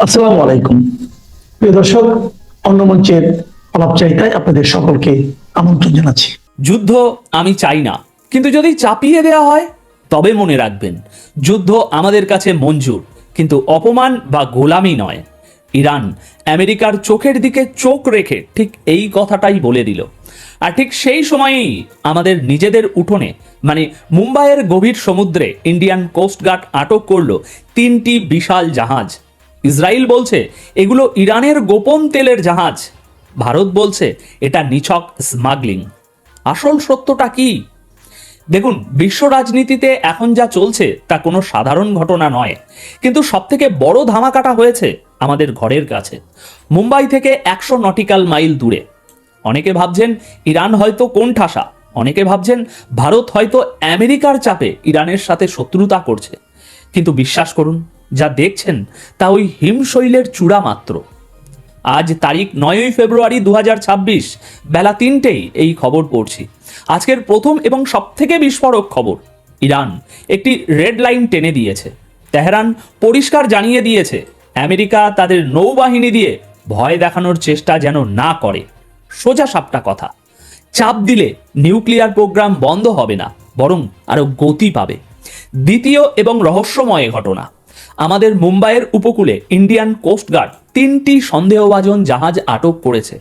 আসসালামু আলাইকুম প্রিয় দর্শক, অন্য মঞ্চের আলাপচারিতায় আপনাদের সকলকে আমন্ত্রণ জানাচ্ছি। যুদ্ধ আমি চাই না, কিন্তু যদি চাপিয়ে দেওয়া হয় তবে মনে রাখবেন, যুদ্ধ আমাদের কাছে মঞ্জুর, কিন্তু অপমান বা গোলামি নয়। ইরান আমেরিকার চোখের দিকে চোখ রেখে ঠিক এই কথাটাই বলে দিল। আর ঠিক সেই সময়েই আমাদের নিজেদের উঠোনে মানে মুম্বাইয়ের গভীর সমুদ্রে ইন্ডিয়ান কোস্টগার্ড আটক করলো 3টি বিশাল জাহাজ। ইসরায়েল বলছে এগুলো ইরানের গোপন তেলের জাহাজ। ভারত বলছে এটা নিছক স্মাগলিং। আসল সত্যটা কি? দেখুন, বিশ্ব রাজনীতিতে এখন যা চলছে তা কোনো সাধারণ ঘটনা নয়, কিন্তু সবথেকে বড় ধামাকাটা হয়েছে আমাদের ঘরের কাছে, মুম্বাই থেকে 100 নটিক্যাল মাইল দূরে। অনেকে ভাবছেন ইরান হয়তো কোণঠাসা, অনেকে ভাবছেন ভারত হয়তো আমেরিকার চাপে ইরানের সাথে শত্রুতা করছে, কিন্তু বিশ্বাস করুন, যা দেখছেন তা ওই হিমশৈলের চূড়া মাত্র। আজ তারিখ 9ই ফেব্রুয়ারি 2026, বেলা 3টেই এই খবর পড়ছি। আজকের প্রথম এবং সবথেকে বিস্ফোরক খবর, ইরান একটি রেড লাইন টেনে দিয়েছে। তেহরান পরিষ্কার জানিয়ে দিয়েছে আমেরিকা তাদের নৌবাহিনী দিয়ে ভয় দেখানোর চেষ্টা যেন না করে। সোজা সাপটা কথা, চাপ দিলে নিউক্লিয়ার প্রোগ্রাম বন্ধ হবে না, বরং আরো গতি পাবে। দ্বিতীয় এবং রহস্যময় ঘটনা, আমাদের মুম্বাইয়ের উপকূলে ইন্ডিয়ান কোস্টগার্ড 3টি সন্দেহভাজন জাহাজ আটক করেছে।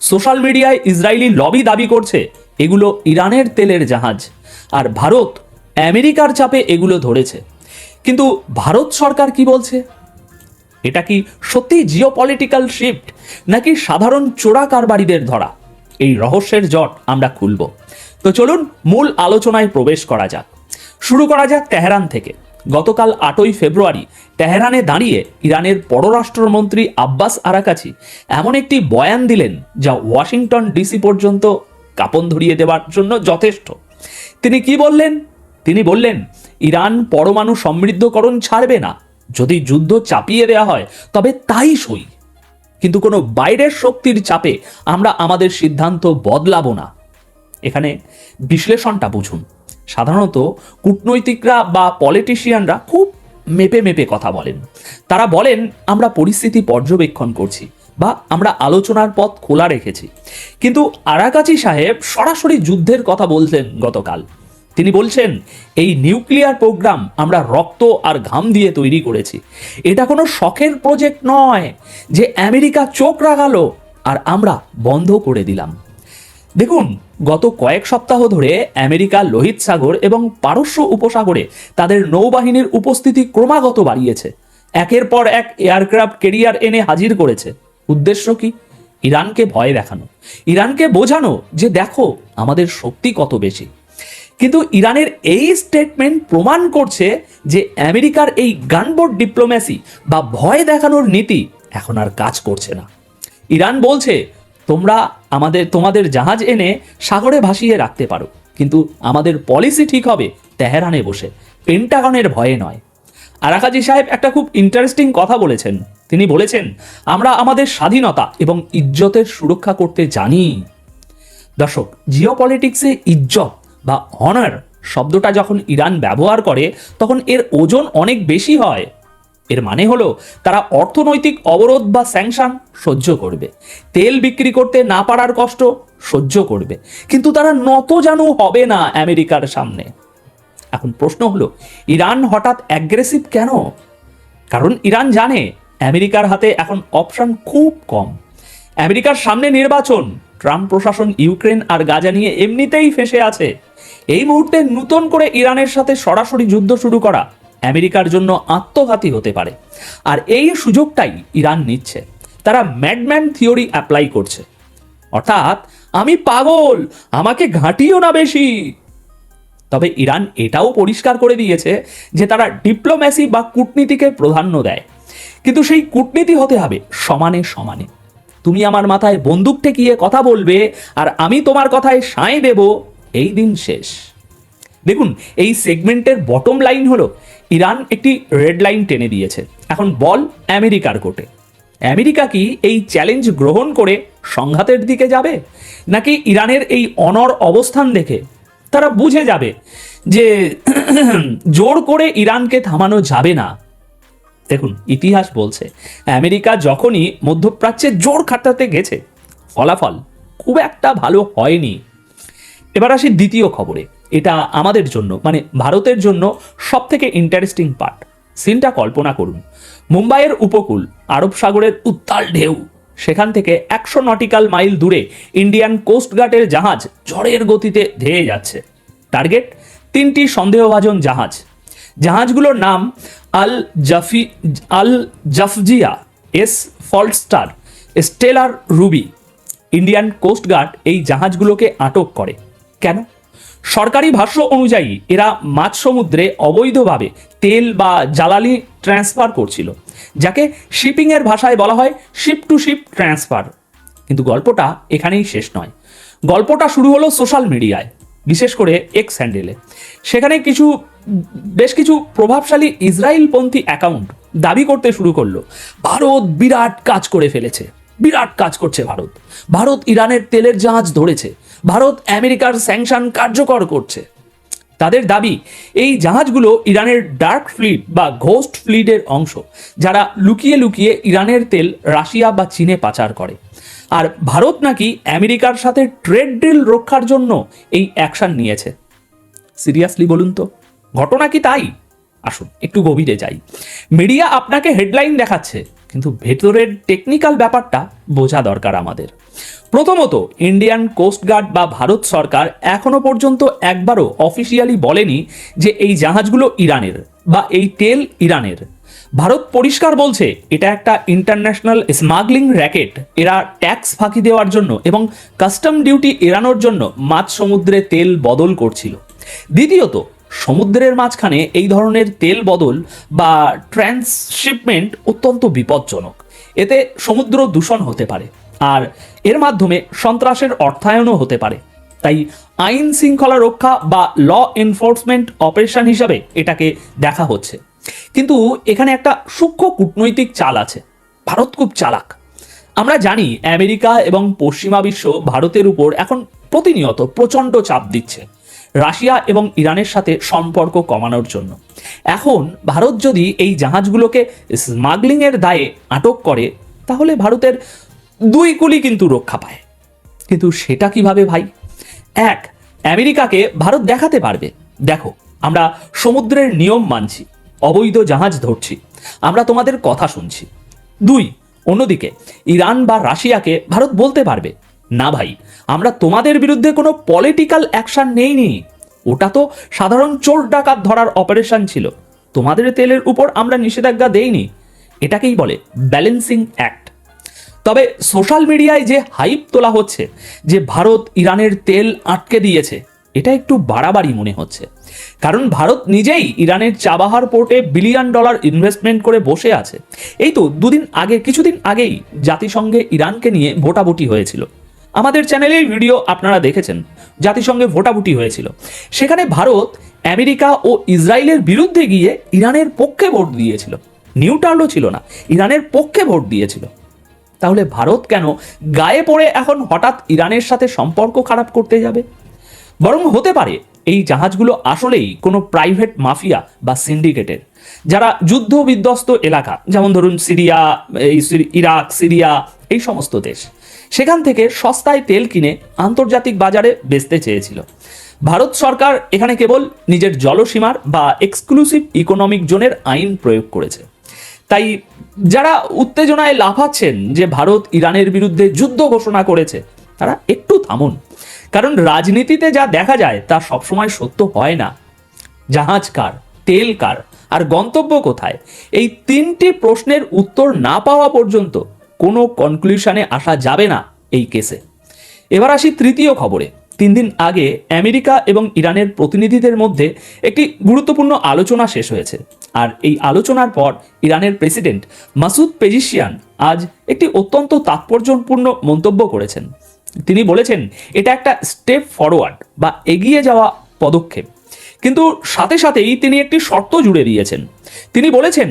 সোশ্যাল মিডিয়ায় ইসরায়েলি লবি দাবি করছে এগুলো ইরানের তেলের জাহাজ, আর ভারত আমেরিকার চাপে এগুলো ধরেছে। কিন্তু ভারত সরকার কি বলছে? এটা কি সত্যি জিওপলিটিক্যাল শিফট, নাকি সাধারণ চোরা কারবারিদের ধরা? এই রহস্যের জট আমরা খুলব। তো চলুন মূল আলোচনায় প্রবেশ করা যাক। শুরু করা যাক তেহরান থেকে। গতকাল 8ই ফেব্রুয়ারি তেহরানে দাঁড়িয়ে ইরানের পররাষ্ট্রমন্ত্রী আব্বাস আরাকাচি এমন একটি বয়ান দিলেন যা ওয়াশিংটন ডিসি পর্যন্ত কাঁপন ধরিয়ে দেওয়ার জন্য যথেষ্ট। তিনি কি বললেন? তিনি বললেন ইরান পরমাণু সমৃদ্ধকরণ ছাড়বে না, যদি যুদ্ধ চাপিয়ে দেওয়া হয় তবে তাই সই, কিন্তু কোনো বাইরের শক্তির চাপে আমরা আমাদের সিদ্ধান্ত বদলাবো না। এখানে বিশ্লেষণটা বুঝুন। সাধারণত কূটনৈতিকরা বা পলিটিশিয়ানরা খুব মেপে মেপে কথা বলেন। তারা বলেন আমরা পরিস্থিতি পর্যবেক্ষণ করছি বা আমরা আলোচনার পথ খোলা রেখেছি, কিন্তু আরাকাচি সাহেব সরাসরি যুদ্ধের কথা বলছেন গতকাল। তিনি বলছেন এই নিউক্লিয়ার প্রোগ্রাম আমরা রক্ত আর ঘাম দিয়ে তৈরি করেছি। এটা কোনো শখের প্রজেক্ট নয় যে আমেরিকা চোখ রাগালো আর আমরা বন্ধ করে দিলাম। দেখুন, গত কয়েক সপ্তাহ ধরে আমেরিকা লোহিত সাগর এবং পারস্য উপসাগরে তাদের নৌবাহিনীর উপস্থিতি ক্রমাগত বাড়িয়েছে। একের পর এক এয়ারক্রাফট ক্যারিয়ার এনে হাজির করেছে। উদ্দেশ্য কি? ইরানকে ভয় দেখানো, ইরানকে বোঝানো যে দেখো আমাদের শক্তি কত বেশি। কিন্তু ইরানের এই স্টেটমেন্ট প্রমাণ করছে যে আমেরিকার এই গানবোট ডিপ্লোম্যাসি বা ভয় দেখানোর নীতি এখন আর কাজ করছে না। ইরান বলছে তোমরা তোমাদের জাহাজ এনে সাগরে ভাসিয়ে রাখতে পারো, কিন্তু আমাদের পলিসি ঠিক হবে তেহরানে বসে, পেন্টাগনের ভয়ে নয়। আরাকাচি সাহেব একটা খুব ইন্টারেস্টিং কথা বলেছেন। তিনি বলেছেন আমরা আমাদের স্বাধীনতা এবং ইজ্জতের সুরক্ষা করতে জানি। দর্শক, জিওপলিটিক্সে ইজ্জত বা অনার শব্দটা যখন ইরান ব্যবহার করে তখন এর ওজন অনেক বেশি হয়। এর মানে হলো তারা অর্থনৈতিক অবরোধ বা স্যাংশন সহ্য করবে, তেল বিক্রি করতে না পারার কষ্ট সহ্য করবে, কিন্তু তারা নতজানু হবে না আমেরিকার সামনে। এখন প্রশ্ন হলো ইরান হঠাৎ অ্যাগ্রেসিভ কেন? কারণ ইরান জানে আমেরিকার হাতে এখন অপশন খুব কম। আমেরিকার সামনে নির্বাচন, ট্রাম্প প্রশাসন ইউক্রেন আর গাজা নিয়ে এমনিতেই ফেঁসে আছে। এই মুহূর্তে নতুন করে ইরানের সাথে সরাসরি যুদ্ধ শুরু করা আমেরিকার জন্য আত্মঘাতী হতে পারে, আর এই সুযোগটাই ইরান নিচ্ছে। তারা ম্যাডম্যান থিওরি অ্যাপ্লাই করছে, অর্থাৎ আমি পাগল, আমাকে ঘাঁটিও না বেশি। তবে ইরান এটাও পরিষ্কার করে দিয়েছে যে তারা ডিপ্লোম্যাসি বা কূটনীতিকে প্রাধান্য দেয়, কিন্তু সেই কূটনীতি হতে হবে সমানে সমানে। তুমি আমার মাথায় বন্দুক ঠেকিয়ে কথা বলবে আর আমি তোমার কথায় সায় দেব, এই দিন শেষ। দেখুন, এই সেগমেন্টের বটম লাইন হলো ইরান একটি রেড লাইন টেনে দিয়েছে। এখন বল আমেরিকার কোর্টে। আমেরিকা কি এই চ্যালেঞ্জ গ্রহণ করে সংঘাতের দিকে যাবে, নাকি ইরানের এই অনর অবস্থান দেখে তারা বুঝে যাবে যে জোর করে ইরানকে থামানো যাবে না? দেখুন, ইতিহাস বলছে আমেরিকা যখনই মধ্যপ্রাচ্যে জোর খাটাতে গেছে, ফলাফল খুব একটা ভালো হয়নি। এবার আসি দ্বিতীয় খবরে। এটা আমাদের জন্য, মানে ভারতের জন্য সব থেকে ইন্টারেস্টিং পার্ট। সিনটা কল্পনা করুন, মুম্বাইয়ের উপকূল, আরব সাগরের উত্তাল ঢেউ, সেখান থেকে 100 নটিক্যাল মাইল দূরে ইন্ডিয়ান কোস্টগার্ডের জাহাজ ঝড়ের গতিতে ধেয়ে যাচ্ছে। টার্গেট 3টি সন্দেহভাজন জাহাজ। জাহাজগুলোর নাম আল জাফজিয়া, এস ফল্টস্টার, স্টেলার রুবি। ইন্ডিয়ান কোস্টগার্ড এই জাহাজগুলোকে আটক করে। কেন? সরকারি ভাষ্য অনুযায়ী এরা মাঝ সমুদ্রে অবৈধভাবে তেল বা জ্বালানি ট্রান্সফার করছিল, যাকে শিপিংয়ের ভাষায় বলা হয় শিপ টু শিপ ট্রান্সফার। কিন্তু গল্পটা এখানেই শেষ নয়। গল্পটা শুরু হলো সোশ্যাল মিডিয়ায়, বিশেষ করে এক্স হ্যান্ডেলে। সেখানে বেশ কিছু প্রভাবশালী ইসরায়েলপন্থী অ্যাকাউন্ট দাবি করতে শুরু করলো ভারত বিরাট কাজ করে ফেলেছে, বিরাট কাজ করছে ভারত, ভারত ইরানের তেলের জাহাজ ধরেছে, ভারত আমেরিকার স্যাংশন কার্যকর করছে। তাদের দাবি এই জাহাজগুলো ইরানের ডার্ক ফ্লিট বা ঘোস্ট ফ্লিটের অংশ, যারা লুকিয়ে লুকিয়ে ইরানের তেল রাশিয়া বা চীনে পাচার করে। আর ভারত নাকি আমেরিকার সাথে ট্রেড ডিল রক্ষার জন্য এই অ্যাকশন নিয়েছে। সিরিয়াসলি বলুন তো, ঘটনা কি তাই? আসুন একটু গভীরে যাই। মিডিয়া আপনাকে হেডলাইন দেখাচ্ছে, কিন্তু ভেতরের টেকনিক্যাল ব্যাপারটা বোঝা দরকার আমাদের। প্রথমত, ইন্ডিয়ান কোস্টগার্ড বা ভারত সরকার এখনো পর্যন্ত একবারও অফিসিয়ালি বলেনি যে এই জাহাজগুলো ইরানের বা এই তেল ইরানের। ভারত পরিষ্কার বলছে এটা একটা ইন্টারন্যাশনাল স্মাগলিং র্যাকেট। এরা ট্যাক্স ফাঁকি দেওয়ার জন্য এবং কাস্টম ডিউটি এড়ানোর জন্য মাঝ সমুদ্রে তেল বদল করছিল। দ্বিতীয়ত, সমুদ্রের মাঝখানে এই ধরনের তেল বদল বা ট্রান্সশিপমেন্ট অত্যন্ত বিপজ্জনক। এতে সমুদ্র দূষণ হতে পারে, আর এর মাধ্যমে সন্ত্রাসের অর্থায়নও হতে পারে। তাই আইন শৃঙ্খলা রক্ষা বা ল এনফোর্সমেন্ট অপারেশন হিসাবে এটাকে দেখা হচ্ছে। কিন্তু এখানে একটা সূক্ষ্ম কূটনৈতিক চাল আছে। ভারত খুব চালাক। আমরা জানি আমেরিকা এবং পশ্চিমা বিশ্ব ভারতের উপর এখন প্রতিনিয়ত প্রচণ্ড চাপ দিচ্ছে রাশিয়া এবং ইরানের সাথে সম্পর্ক কমানোর জন্য। এখন ভারত যদি এই জাহাজগুলোকে স্মাগলিংয়ের দায়ে আটক করে, তাহলে ভারতের দুই কুলি কিন্তু রক্ষা পায়। কিন্তু সেটা কিভাবে ভাই? এক, আমেরিকাকে ভারত দেখাতে পারবে, দেখো আমরা সমুদ্রের নিয়ম মানছি, অবৈধ জাহাজ ধরছি, আমরা তোমাদের কথা শুনছি। দুই, অন্যদিকে ইরান বা রাশিয়াকে ভারত বলতে পারবে, না ভাই, আমরা তোমাদের বিরুদ্ধে কোনো পলিটিক্যাল অ্যাকশন নেইনি, ওটা তো সাধারণ চোর ডাকাত ধরার অপারেশন ছিল, তোমাদের তেলের উপর আমরা নিষেধাজ্ঞা দেইনি। এটাকেই বলে ব্যালেন্সিং অ্যাক্ট। তবে সোশ্যাল মিডিয়ায় যে হাইপ তোলা হচ্ছে যে ভারত ইরানের তেল আটকে দিয়েছে, এটা একটু বাড়াবাড়ি মনে হচ্ছে। কারণ ভারত নিজেই ইরানের চাবাহার পোর্টে $1 বিলিয়ন ইনভেস্টমেন্ট করে বসে আছে। এই তো কিছুদিন আগেই জাতিসংঘে ইরানকে নিয়ে ভোটাভুটি হয়েছিল। আমাদের চ্যানেলের ভিডিও আপনারা দেখেছেন, জাতিসংঘে ভোটাভুটি হয়েছিল। সেখানে ভারত আমেরিকা ও ইসরায়েলের বিরুদ্ধে গিয়ে ইরানের পক্ষে ভোট দিয়েছিল, নিউট্রালও ছিল না, ইরানের পক্ষে ভোট দিয়েছিল। তাহলে ভারত কেন গায়ে পড়ে এখন হঠাৎ ইরানের সাথে সম্পর্ক খারাপ করতে যাবে? বরং হতে পারে এই জাহাজগুলো আসলেই কোনো প্রাইভেট মাফিয়া বা সিন্ডিকেটের, যারা যুদ্ধ বিধ্বস্ত এলাকা, যেমন ধরুন ইরাক, সিরিয়া, এই সমস্ত দেশ, সেখান থেকে সস্তায় তেল কিনে আন্তর্জাতিক বাজারে বেচতে চেয়েছিল। ভারত সরকার এখানে কেবল নিজের জলসীমার বা এক্সক্লুসিভ ইকোনমিক জোনের আইন প্রয়োগ করেছে। তাই যারা উত্তেজনায় লাফাচ্ছেন যে ভারত ইরানের বিরুদ্ধে যুদ্ধ ঘোষণা করেছে, তারা একটু থামুন। কারণ রাজনীতিতে যা দেখা যায় তা সবসময় সত্য হয় না। জাহাজ কার, তেল কার, আর গন্তব্য কোথায়, এই 3টি প্রশ্নের উত্তর না পাওয়া পর্যন্ত কোনো কনক্লুশনে আসা যাবে না এই কেসে। এবার আসি তৃতীয় খবরে। 3 দিন আগে আমেরিকা এবং ইরানের প্রতিনিধিদের মধ্যে একটি গুরুত্বপূর্ণ আলোচনা শেষ হয়েছে। আর এই আলোচনার পর ইরানের প্রেসিডেন্ট মাসুদ পেজিশিয়ান আজ একটি অত্যন্ত তাৎপর্যপূর্ণ মন্তব্য করেছেন। তিনি বলেছেন এটা একটা স্টেপ ফরওয়ার্ড বা এগিয়ে যাওয়া পদক্ষেপ, কিন্তু সাথে সাথেই তিনি একটি শর্ত জুড়ে দিয়েছেন। তিনি বলেছেন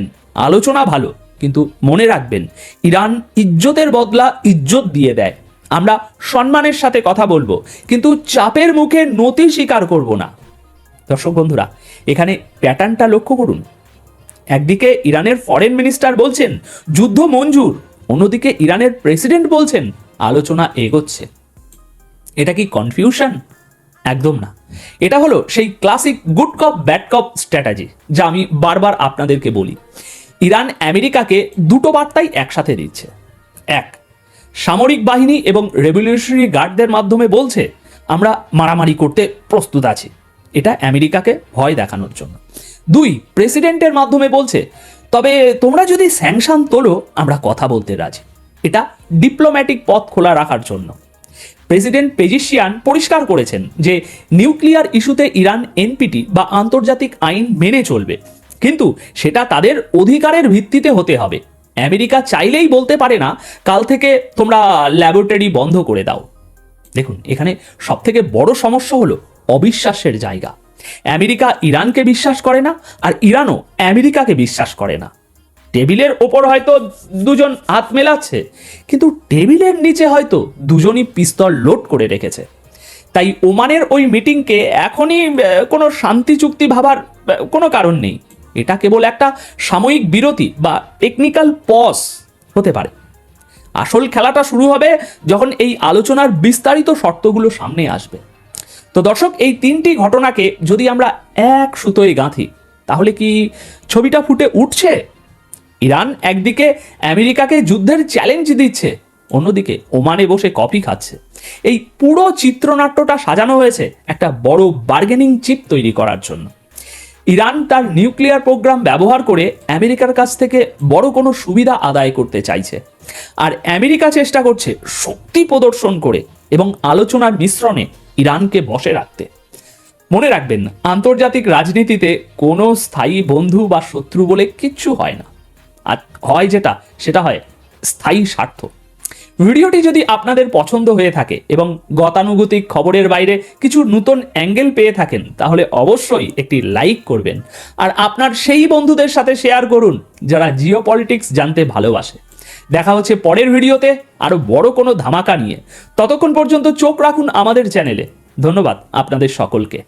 আলোচনা ভালো, কিন্তু মনে রাখবেন ইরান ইজ্জতের বদলা ইজ্জত দিয়ে দেয়। আমরা সম্মানের সাথে কথা বলবো, কিন্তু চাপের মুখে নতি স্বীকার করব না। দর্শক বন্ধুরা, এখানে প্যাটার্নটা লক্ষ্য করুন। একদিকে ইরানের ফরেন মিনিস্টার বলছেন যুদ্ধ মঞ্জুর, অন্যদিকে ইরানের প্রেসিডেন্ট বলছেন আলোচনা এগোচ্ছে। এটা কি কনফিউশন? একদম না। এটা হলো সেই ক্লাসিক গুড কপ ব্যাড কপ স্ট্র্যাটেজি, যা আমি বারবার আপনাদেরকে বলি। ইরান আমেরিকাকে দুটো বার্তাই একসাথে দিচ্ছে। এক, সামরিক বাহিনী এবং রেভলিউশনারি গার্ডদের মাধ্যমে বলছে আমরা মারামারি করতে প্রস্তুত আছি, এটা আমেরিকাকে ভয় দেখানোর জন্য। দুই, প্রেসিডেন্টের মাধ্যমে বলছে তবে তোমরা যদি স্যাংশন তোলো আমরা কথা বলতে রাজি, এটা ডিপ্লোম্যাটিক পথ খোলা রাখার জন্য। প্রেসিডেন্ট পেজিশিয়ান পরিষ্কার করেছেন যে নিউক্লিয়ার ইস্যুতে ইরান এনপিটি বা আন্তর্জাতিক আইন মেনে চলবে, কিন্তু সেটা তাদের অধিকারের ভিত্তিতে হতে হবে। আমেরিকা চাইলেই বলতে পারে না কাল থেকে তোমরা ল্যাবরেটরি বন্ধ করে দাও। দেখুন, এখানে সব থেকে বড় সমস্যা হলো অবিশ্বাসের জায়গা। আমেরিকা ইরানকে বিশ্বাস করে না, আর ইরানও আমেরিকাকে বিশ্বাস করে না। টেবিলের ওপর হয়তো দুজন হাত মেলাচ্ছে, কিন্তু টেবিলের নিচে হয়তো দুজনই পিস্তল লোড করে রেখেছে। তাই ওমানের ওই মিটিংকে এখনই কোনো শান্তি চুক্তি ভাবার কোনো কারণ নেই। এটা কেবল একটা সাময়িক বিরতি বা টেকনিক্যাল পজ হতে পারে। আসল খেলাটা শুরু হবে যখন এই আলোচনার বিস্তারিত শর্তগুলো সামনে আসবে। তো দর্শক, এই তিনটি ঘটনাকে যদি আমরা এক সুতোয় গাঁথি, তাহলে কি ছবিটা ফুটে উঠছে? ইরান একদিকে আমেরিকাকে যুদ্ধের চ্যালেঞ্জ দিচ্ছে, অন্যদিকে ওমানে বসে কফি খাচ্ছে। এই পুরো চিত্রনাট্যটা সাজানো হয়েছে একটা বড় বার্গেনিং চিপ তৈরি করার জন্য। ইরান তার নিউক্লিয়ার প্রোগ্রাম ব্যবহার করে আমেরিকার কাছ থেকে বড় কোনো সুবিধা আদায় করতে চাইছে, আর আমেরিকা চেষ্টা করছে শক্তি প্রদর্শন করে এবং আলোচনার মিশ্রণে ইরানকে বশে রাখতে। মনে রাখবেন, আন্তর্জাতিক রাজনীতিতে কোনো স্থায়ী বন্ধু বা শত্রু বলে কিচ্ছু হয় না, আর হয় যেটা সেটা হয় স্থায়ী স্বার্থ। ভিডিওটি যদি আপনাদের পছন্দ হয়ে থাকে এবং গতানুগতিক খবরের বাইরে কিছু নতুন অ্যাঙ্গেল পেয়ে থাকেন, তাহলে অবশ্যই একটি লাইক করবেন, আর আপনার সেই বন্ধুদের সাথে শেয়ার করুন যারা জিও পলিটিক্স জানতে ভালোবাসে। দেখা হচ্ছে পরের ভিডিওতে আরো বড় কোনো ধামাকা নিয়ে। ততক্ষণ পর্যন্ত চোখ রাখুন আমাদের চ্যানেলে। ধন্যবাদ আপনাদের সকলকে।